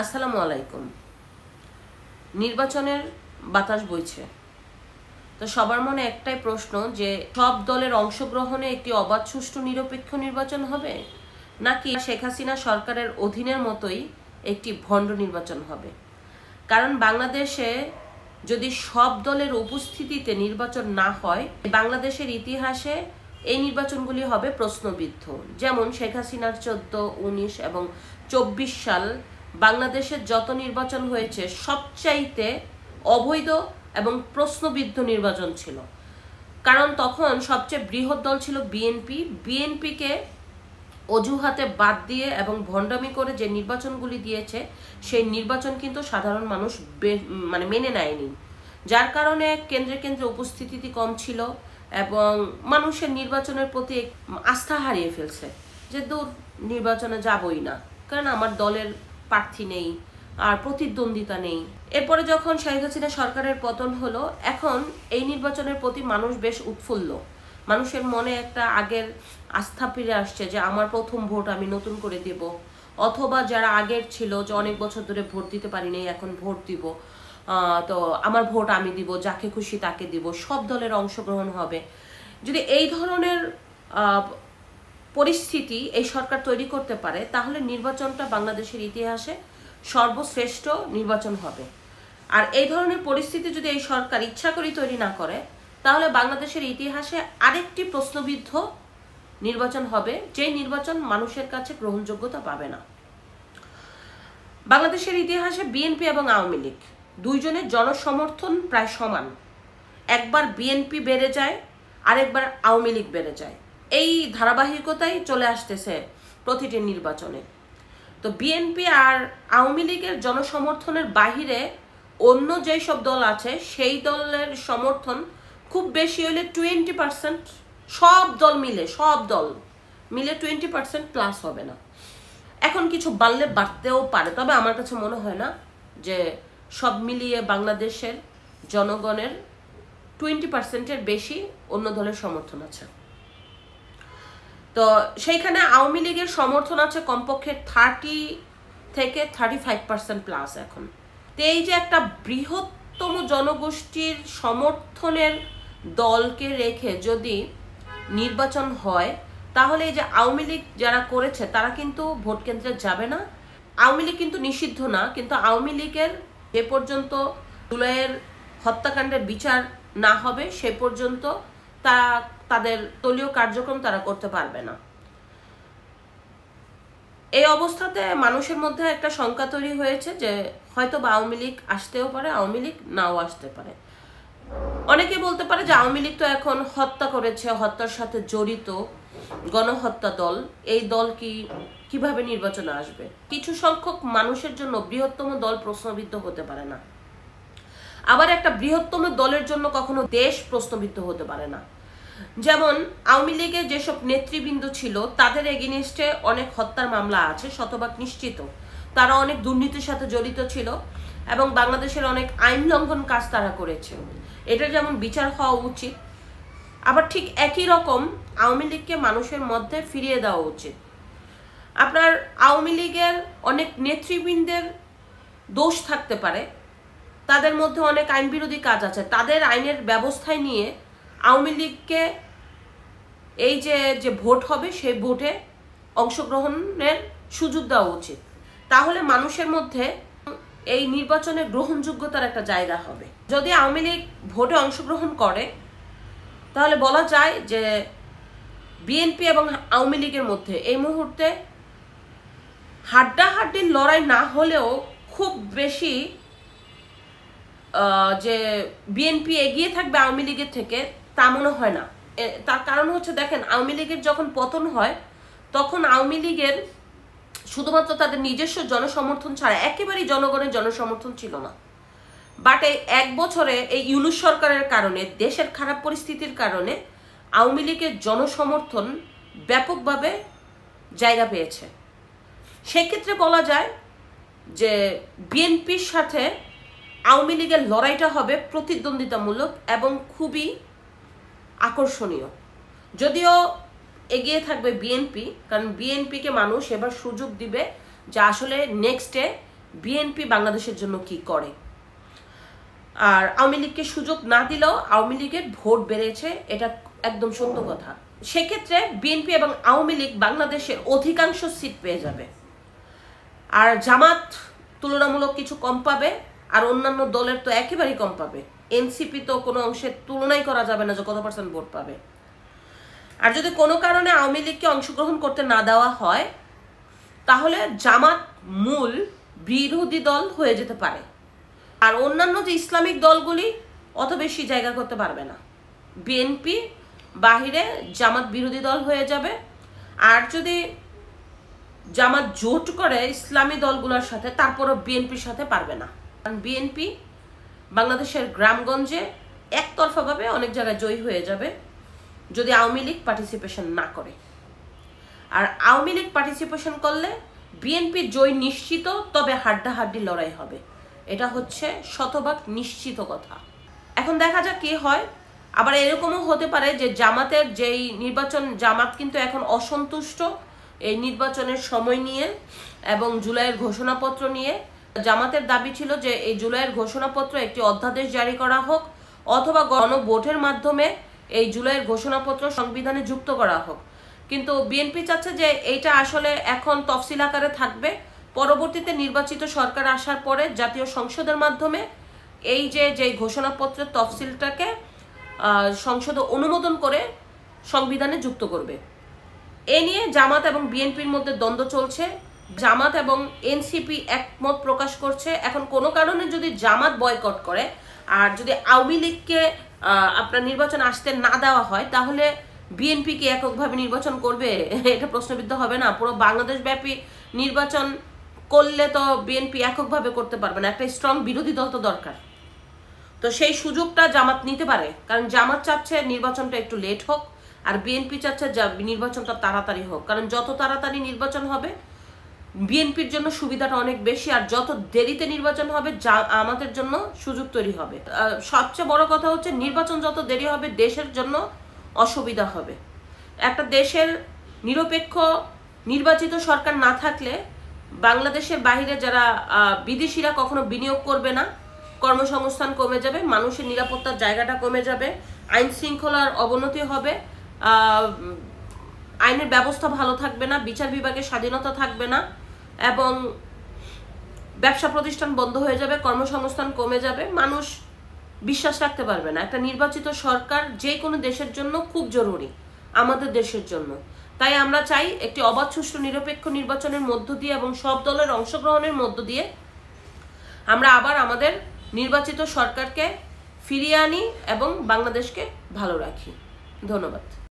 আসসালামু আলাইকুম। নির্বাচনের বাতাস বইছে, তো সবার মনে একটাই প্রশ্ন যে সব দলের অংশগ্রহণে একটি অবাধ, সুষ্ঠু, নিরপেক্ষ নির্বাচন হবে, নাকি শেখ হাসিনা সরকারের অধীনের মতোই একটি ভণ্ড নির্বাচন হবে। কারণ বাংলাদেশে যদি সব দলের উপস্থিতিতে নির্বাচন না হয়, বাংলাদেশের ইতিহাসে এই নির্বাচনগুলি হবে প্রশ্নবিদ্ধ। যেমন শেখ হাসিনার 14, 19 এবং 24 সাল বাংলাদেশের যত নির্বাচন হয়েছে সবচাইতে অবৈধ এবং প্রশ্নবিদ্ধ নির্বাচন ছিল। কারণ তখন সবচেয়ে বৃহৎ দল ছিল বিএনপিকে অজুহাতে বাদ দিয়ে এবং ভণ্ডামি করে যে নির্বাচনগুলি দিয়েছে সেই নির্বাচন কিন্তু সাধারণ মানুষ মেনে নেয়নি, যার কারণে কেন্দ্রে কেন্দ্রে উপস্থিতি কম ছিল এবং মানুষের নির্বাচনের প্রতি আস্থা হারিয়ে ফেলছে যে দূর, নির্বাচনে যাবই না, কারণ আমার দলের প্রার্থী নেই আর প্রতিদ্বন্দ্বিতা নেই। এরপরে যখন শেখ হাসিনা সরকারের পতন হলো, এখন এই নির্বাচনের প্রতি মানুষ বেশ উৎফুল্ল। মানুষের মনে একটা আগের আস্থা ফিরে আসছে যে আমার প্রথম ভোট আমি নতুন করে দেব, অথবা যারা আগের ছিল যে অনেক বছর ধরে ভোট দিতে পারিনি এখন ভোট দিব, তো আমার ভোট আমি দিব, যাকে খুশি তাকে দিব, সব দলের অংশগ্রহণ হবে। যদি এই ধরনের পরিস্থিতি এই সরকার তৈরি করতে পারে, তাহলে নির্বাচনটা বাংলাদেশের ইতিহাসে সর্বশ্রেষ্ঠ নির্বাচন হবে। আর এই ধরনের পরিস্থিতি যদি এই সরকার ইচ্ছা করে তৈরি না করে, তাহলে বাংলাদেশের ইতিহাসে আরেকটি প্রশ্নবিদ্ধ নির্বাচন হবে, যে নির্বাচন মানুষের কাছে গ্রহণযোগ্যতা পাবে না। বাংলাদেশের ইতিহাসে বিএনপি এবং আওয়ামী লীগ দুইজনের জনসমর্থন প্রায় সমান। একবার বিএনপি বেড়ে যায়, আরেকবার আওয়ামী লীগ বেড়ে যায়। এই ধারাবাহিকতাই চলে আসতেছে প্রতিটি নির্বাচনে। তো বিএনপি আর আওয়ামী লীগের জনসমর্থনের বাহিরে অন্য যেই সব দল আছে সেই দলের সমর্থন খুব বেশি হলে 20%, সব দল মিলে 20% প্লাস হবে না। এখন কিছু বাড়লে বাড়তেও পারে, তবে আমার কাছে মনে হয় না যে সব মিলিয়ে বাংলাদেশের জনগণের 20%-এর বেশি অন্য দলের সমর্থন আছে। তো সেইখানে আওয়ামী লীগের সমর্থন আছে কমপক্ষে 30 থেকে 35% প্লাস। এখন তো এই যে একটা বৃহত্তম জনগোষ্ঠীর সমর্থনের দলকে রেখে যদি নির্বাচন হয়, তাহলে এই যে আওয়ামী লীগ যারা করেছে তারা কিন্তু ভোট কেন্দ্রে যাবে না। আওয়ামী লীগ কিন্তু নিষিদ্ধ না, কিন্তু আওয়ামী লীগের যে পর্যন্ত জুলাইয়ের হত্যাকাণ্ডের বিচার না হবে সে পর্যন্ত তাদের দলীয় কার্যক্রম তারা করতে পারবে না। এই অবস্থাতে মানুষের মধ্যে একটা শঙ্কা তৈরি হয়েছে যে হয়তো বা আওয়ামী লীগ আসতেও পারে, আওয়ামী লীগ নাও আসতে পারে। অনেকে বলতে পারে যে আওয়ামী লীগ তো এখন হত্যা করেছে, হত্যার সাথে জড়িত গণহত্যা দল, এই দল কিভাবে নির্বাচনে আসবে। কিছু সংখ্যক মানুষের জন্য বৃহত্তম দল প্রশ্নবিদ্ধ হতে পারে না, আবার একটা বৃহত্তম দলের জন্য কখনো দেশ প্রশ্নবিদ্ধ হতে পারে না। যেমন আওয়ামী লীগের যেসব নেতৃবৃন্দ ছিল তাদের এগেইনস্টে অনেক হত্যার মামলা আছে, শতভাগ নিশ্চিত তারা অনেক দুর্নীতির সাথে জড়িত ছিল এবং বাংলাদেশের অনেক আইন লঙ্ঘন কাজ তারা করেছে, এটা যেমন বিচার হওয়া উচিত। আবার ঠিক একই রকম আওয়ামী লীগকে মানুষের মধ্যে ফিরিয়ে দেওয়া উচিত। আপনার আওয়ামী লীগের অনেক নেতৃবৃন্দের দোষ থাকতে পারে, তাদের মধ্যে অনেক আইন বিরোধী কাজ আছে, তাদের আইনের ব্যবস্থায় নিয়ে আওয়ামী লীগকে এই যে ভোট হবে সেই ভোটে অংশগ্রহণের সুযোগ দেওয়া উচিত। তাহলে মানুষের মধ্যে এই নির্বাচনের গ্রহণযোগ্যতার একটা জায়গা হবে। যদি আওয়ামী লীগ ভোটে অংশগ্রহণ করে, তাহলে বলা যায় যে বিএনপি এবং আওয়ামী লীগের মধ্যে এই মুহূর্তে হাড্ডাহাড্ডির লড়াই না হলেও খুব বেশি যে বিএনপি এগিয়ে থাকবে আওয়ামী লীগের থেকে তা মনে হয় না। তার কারণ হচ্ছে, দেখেন, আওয়ামী লীগের যখন পতন হয় তখন আওয়ামী লীগের শুধুমাত্র তাদের নিজস্ব জনসমর্থন ছাড়া একেবারেই জনগণের জনসমর্থন ছিল না। বাট এই এক বছরে এই ইউনূস সরকারের কারণে, দেশের খারাপ পরিস্থিতির কারণে আওয়ামী লীগের জনসমর্থন ব্যাপকভাবে জায়গা পেয়েছে। সেক্ষেত্রে বলা যায় যে বিএনপির সাথে আওয়ামী লীগের লড়াইটা হবে প্রতিদ্বন্দ্বিতামূলক এবং খুবই আকর্ষণীয়। যদিও এগিয়ে থাকবে বিএনপি, কারণ বিএনপিকে মানুষ এবার সুযোগ দিবে যে আসলে নেক্সটে বিএনপি বাংলাদেশের জন্য কি করে। আর আওয়ামী লীগকে সুযোগ না দিলেও আওয়ামী লীগের ভোট বেড়েছে, এটা একদম সত্য কথা। সেক্ষেত্রে বিএনপি এবং আওয়ামী লীগ বাংলাদেশের অধিকাংশ সিট পেয়ে যাবে, আর জামাত তুলনামূলক কিছু কম পাবে, আর অন্যান্য দলের তো একেবারেই কম পাবে। এনসিপি তো কোনো অংশের তুলনাই করা যাবে না যে কত পার্সেন্ট ভোট পাবে। আর যদি কোনো কারণে আওয়ামী লীগকে অংশগ্রহণ করতে না দেওয়া হয়, তাহলে জামাত মূল বিরোধী দল হয়ে যেতে পারে, আর অন্যান্য যে ইসলামিক দলগুলি অত বেশি জায়গা করতে পারবে না। বিএনপি বাহিরে জামাত বিরোধী দল হয়ে যাবে। আর যদি জামাত জোট করে ইসলামী দলগুলোর সাথে, তারপরও বিএনপির সাথে পারবে না, কারণ বিএনপি বাংলাদেশের গ্রামগঞ্জে একতরফাভাবে অনেক জায়গায় জয়ী হয়ে যাবে যদি আওয়ামী লীগ পার্টিসিপেশন না করে। আর আওয়ামী লীগ পার্টিসিপেশন করলে বিএনপি জয় নিশ্চিত, তবে হাড্ডাহাড্ডি লড়াই হবে, এটা হচ্ছে শতভাগ নিশ্চিত কথা। এখন দেখা যাক কি হয়। আবার এরকমও হতে পারে যে জামাতের যেই নির্বাচন, জামাত কিন্তু এখন অসন্তুষ্ট এই নির্বাচনের সময় নিয়ে এবং জুলাইয়ের ঘোষণাপত্র নিয়ে। জামাতের দাবি ছিল যে এই জুলাইয়ের ঘোষণাপত্র একটি অধ্যাদেশ জারি করা হোক, অথবা গণভোটের মাধ্যমে এই জুলাইয়ের ঘোষণাপত্র সংবিধানে যুক্ত করা হোক। কিন্তু বিএনপি চাচ্ছে যে এইটা আসলে এখন তফসিল আকারে থাকবে, পরবর্তীতে নির্বাচিত সরকার আসার পরে জাতীয় সংসদের মাধ্যমে এই যে ঘোষণাপত্রের তফসিলটাকে সংসদে অনুমোদন করে সংবিধানে যুক্ত করবে। এ নিয়ে জামাত এবং বিএনপির মধ্যে দ্বন্দ্ব চলছে। জামাত এবং এনসিপি একমত প্রকাশ করছে। এখন কোনো কারণে যদি জামাত বয়কট করে আর যদি আওয়ামী লীগকে আপনার নির্বাচন আসতে না দেওয়া হয়, তাহলে বিএনপি কি এককভাবে নির্বাচন করবে? এটা প্রশ্নবিদ্ধ হবে না? পুরো বাংলাদেশ ব্যাপী নির্বাচন করলে তো বিএনপি এককভাবে করতে পারবে না, একটা স্ট্রং বিরোধী দল তো দরকার। তো সেই সুযোগটা জামাত নিতে পারে, কারণ জামাত চাচ্ছে নির্বাচনটা একটু লেট হোক, আর বিএনপি চাচ্ছে নির্বাচনটা তাড়াতাড়ি হোক, কারণ যত তাড়াতাড়ি নির্বাচন হবে বিএনপির জন্য সুবিধাটা অনেক বেশি, আর যত দেরিতে নির্বাচন হবে আমাদের জন্য সুযোগ তৈরি হবে। সবচেয়ে বড় কথা হচ্ছে নির্বাচন যত দেরি হবে দেশের জন্য অসুবিধা হবে। একটা দেশের নিরপেক্ষ নির্বাচিত সরকার না থাকলে বাংলাদেশের বাইরে যারা বিদেশিরা কখনো বিনিয়োগ করবে না, কর্মসংস্থান কমে যাবে, মানুষের নিরাপত্তার জায়গাটা কমে যাবে, আইন শৃঙ্খলার অবনতি হবে, আইনের ব্যবস্থা ভালো থাকবে না, বিচার বিভাগের স্বাধীনতা থাকবে না, এবং ব্যবসা প্রতিষ্ঠান বন্ধ হয়ে যাবে, কর্মসংস্থান কমে যাবে, মানুষ বিশ্বাস রাখতে পারবে না। একটা নির্বাচিত সরকার যে কোনো দেশের জন্য খুব জরুরি, আমাদের দেশের জন্য। তাই আমরা চাই একটি অবাধ সুষ্ঠু নিরপেক্ষ নির্বাচনের মধ্য দিয়ে এবং সব দলের অংশগ্রহণের মধ্য দিয়ে আমরা আবার আমাদের নির্বাচিত সরকারকে ফিরিয়ে আনি এবং বাংলাদেশকে ভালো রাখি। ধন্যবাদ।